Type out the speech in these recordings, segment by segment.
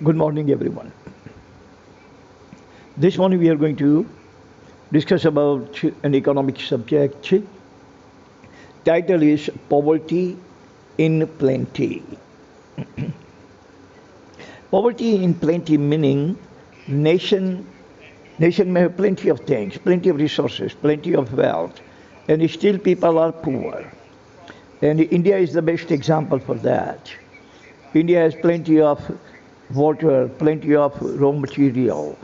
Good morning, everyone. This morning we are going to discuss about an economic subject. Title is Poverty in Plenty. Poverty in plenty meaning nation nation may have plenty of things, plenty of resources, plenty of wealth, and still people are poor. And India is the best example for that. India has plenty of water, plenty of raw material,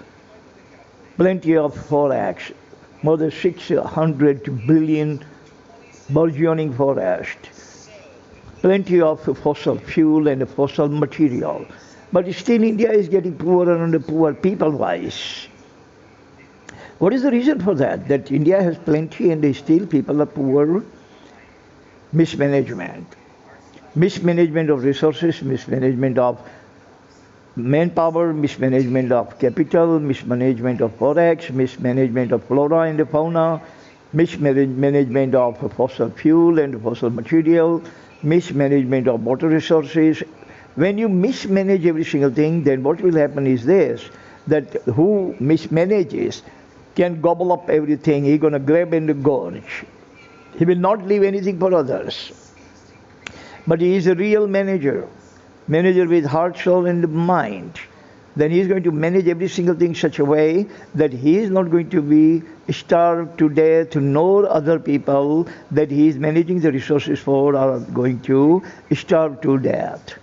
plenty of forex, more than 600 billion burgeoning forest, plenty of fossil fuel and fossil material. But still India is getting poorer and poorer people-wise. What is the reason for that? That India has plenty and still people are poor? Mismanagement. Mismanagement of resources, mismanagement of manpower, mismanagement of capital, mismanagement of forex, mismanagement of flora and fauna, mismanagement of fossil fuel and fossil material, mismanagement of water resources. When you mismanage every single thing, then what will happen is this, that who mismanages can gobble up everything. He's going to grab and gorge. He will not leave anything for others. But he is a real manager with heart, soul, and mind. Then he is going to manage every single thing in such a way that he is not going to be starved to death, nor other people that he is managing the resources for are going to starve to death.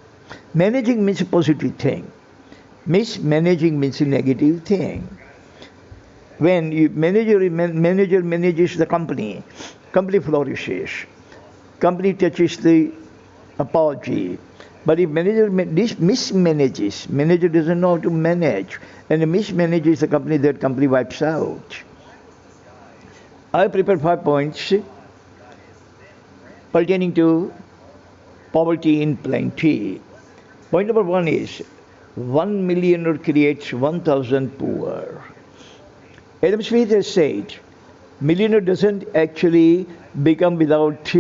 Managing means a positive thing. Mismanaging means a negative thing. When manager manages the company flourishes. Company touches the apogee. But if manager mismanages, manager doesn't know how to manage, and mismanages the company, that company wipes out. I prepared 5 points pertaining to poverty in plenty. Point number 1 is 1 millionaire creates 1,000 poor. Adam Smith has said, millionaire doesn't actually become without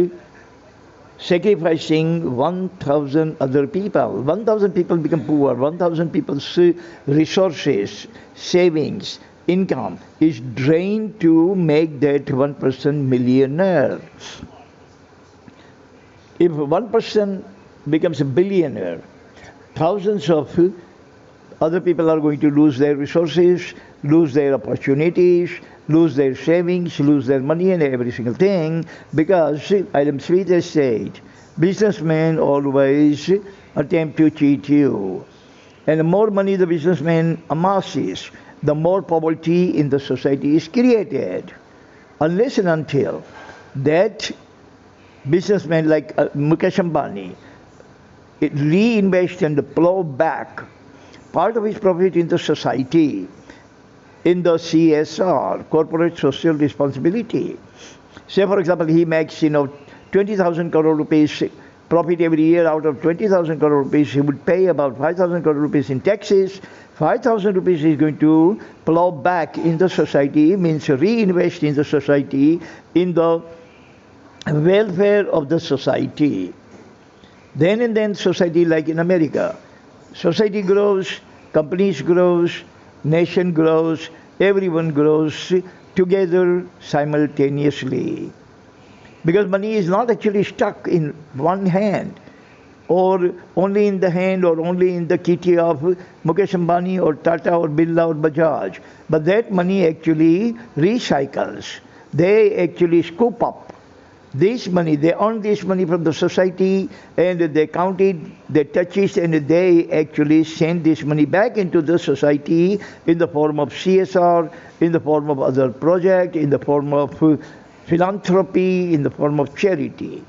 sacrificing 1,000 other people. 1,000 people become poor. 1,000 people's resources, savings, income is drained to make that one person millionaire. If one person becomes a billionaire, thousands of other people are going to lose their resources, lose their opportunities, lose their savings, lose their money and every single thing, because Adam Smith has said, businessmen always attempt to cheat you. And the more money the businessman amasses, the more poverty in the society is created. Unless and until that businessman like Mukesh Ambani, it reinvest and plow back part of his profit in the society, in the CSR, corporate social responsibility. Say, for example, he makes 20,000 crore rupees profit every year. Out of 20,000 crore rupees, he would pay about 5,000 crore rupees in taxes. 5,000 rupees is going to plow back in the society, means reinvest in the society, in the welfare of the society. Then and then society, like in America, society grows, companies grows, nation grows, everyone grows together simultaneously. Because money is not actually stuck in one hand, or only in the hand, or only in the kitty of Mukesh Ambani or Tata or Birla or Bajaj. But that money actually recycles. They actually scoop up this money, they earn this money from the society, and they count it, they touch it, and they actually send this money back into the society in the form of CSR, in the form of other projects, in the form of philanthropy, in the form of charity.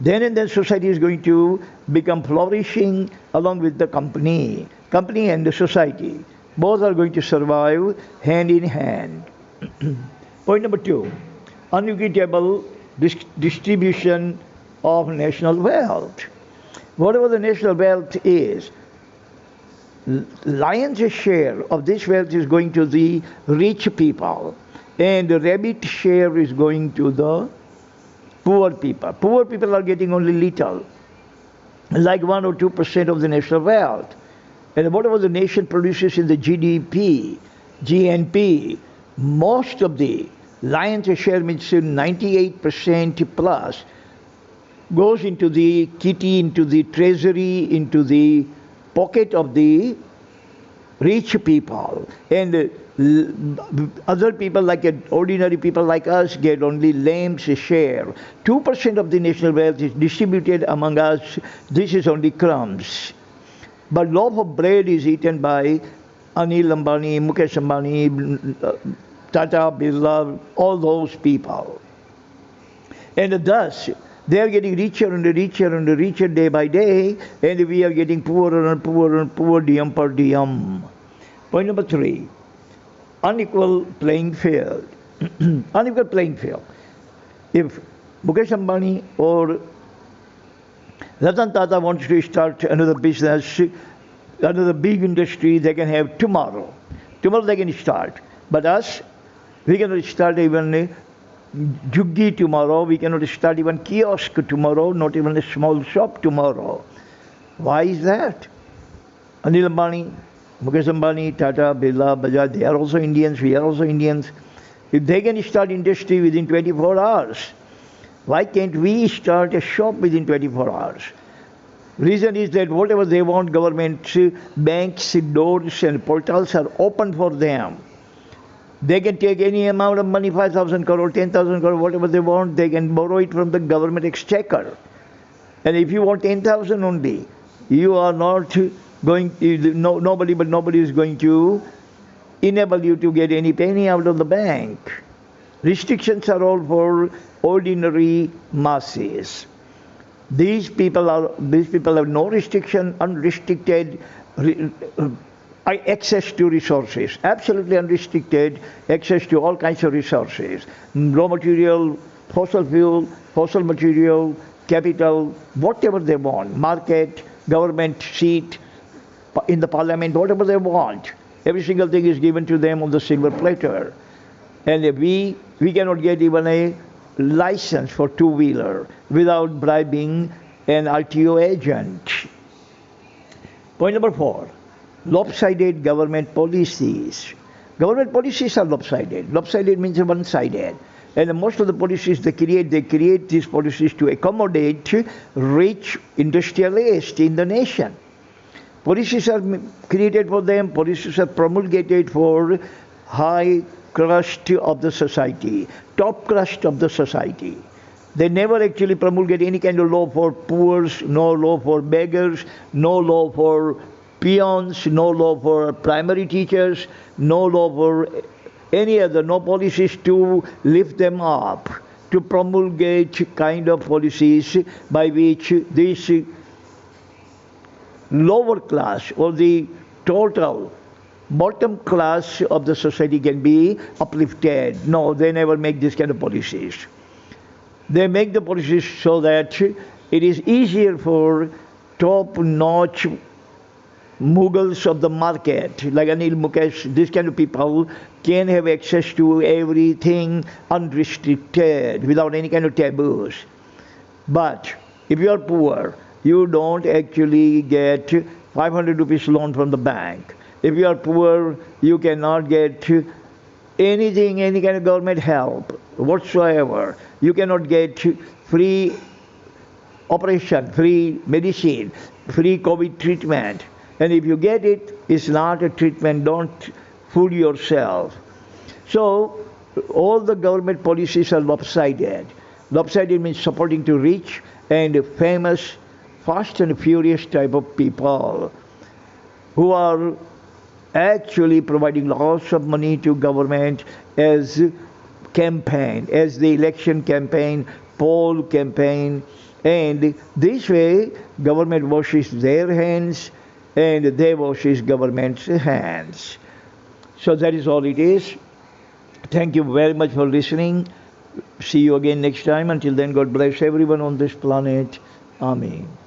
Then and then society is going to become flourishing along with the company. Company and the society. Both are going to survive hand in hand. Point number 2. Unequitable distribution of national wealth. Whatever the national wealth is, lion's share of this wealth is going to the rich people, and the rabbit share is going to the poor people. Poor people are getting only little. like 1 or 2% of the national wealth. And whatever the nation produces in the GDP, GNP, most of the lion's share, means 98% plus, goes into the kitty, into the treasury, into the pocket of the rich people. And other people, like ordinary people like us, get only lamb's share. 2% of the national wealth is distributed among us. This is only crumbs. But loaf of bread is eaten by Anil Ambani, Mukesh Ambani, Tata, Birla, all those people. And thus, they are getting richer and richer and richer day by day, and we are getting poorer and poorer and poorer diem per diem. Point number 3, unequal playing field. Unequal playing field. If Mukesh Ambani or Ratan Tata wants to start another business, another big industry, they can have tomorrow. Tomorrow they can start. But us, we cannot start even juggi tomorrow, we cannot start even kiosk tomorrow, not even a small shop tomorrow. Why is that? Anil Ambani, Mukesh Ambani, Tata, Birla, Bajaj, they are also Indians, we are also Indians. If they can start industry within 24 hours, why can't we start a shop within 24 hours? Reason is that whatever they want, government, banks, doors and portals are open for them. They can take any amount of money, 5,000 crore, 10,000 crore, whatever they want, they can borrow it from the government exchequer. And if you want 10,000 only, you are not going, nobody is going to enable you to get any penny out of the bank. Restrictions are all for ordinary masses. These people have no restriction, unrestricted access to resources, absolutely unrestricted access to all kinds of resources, raw material, fossil fuel, fossil material, capital, whatever they want, market, government seat, in the parliament, whatever they want. Every single thing is given to them on the silver platter. And we cannot get even a license for two-wheeler without bribing an RTO agent. Point number 4, lopsided government policies. Government policies are lopsided. Lopsided means one-sided. And most of the policies they create these policies to accommodate rich industrialists in the nation. Policies are created for them, policies are promulgated for high crust of the society, top crust of the society. They never actually promulgate any kind of law for poor, no law for beggars, no law for peons, no law for primary teachers, no law for any other, no policies to lift them up, to promulgate kind of policies by which this lower class or the total bottom class of the society can be uplifted. No, they never make this kind of policies. They make the policies so that it is easier for top-notch Mughals of the market, like Anil Mukesh, this kind of people can have access to everything unrestricted, without any kind of taboos. But if you are poor, you don't actually get 500 rupees loan from the bank. If you are poor, you cannot get anything, any kind of government help whatsoever. You cannot get free operation, free medicine, free COVID treatment. And if you get it, it's not a treatment. Don't fool yourself. So all the government policies are lopsided. Lopsided means supporting to rich and famous, fast and furious type of people who are actually providing lots of money to government as campaign, as the election campaign, poll campaign, and this way government washes their hands and they washes government's hands. So that is all it is. Thank you very much for listening. See you again next time. Until then, God bless everyone on this planet. Amen.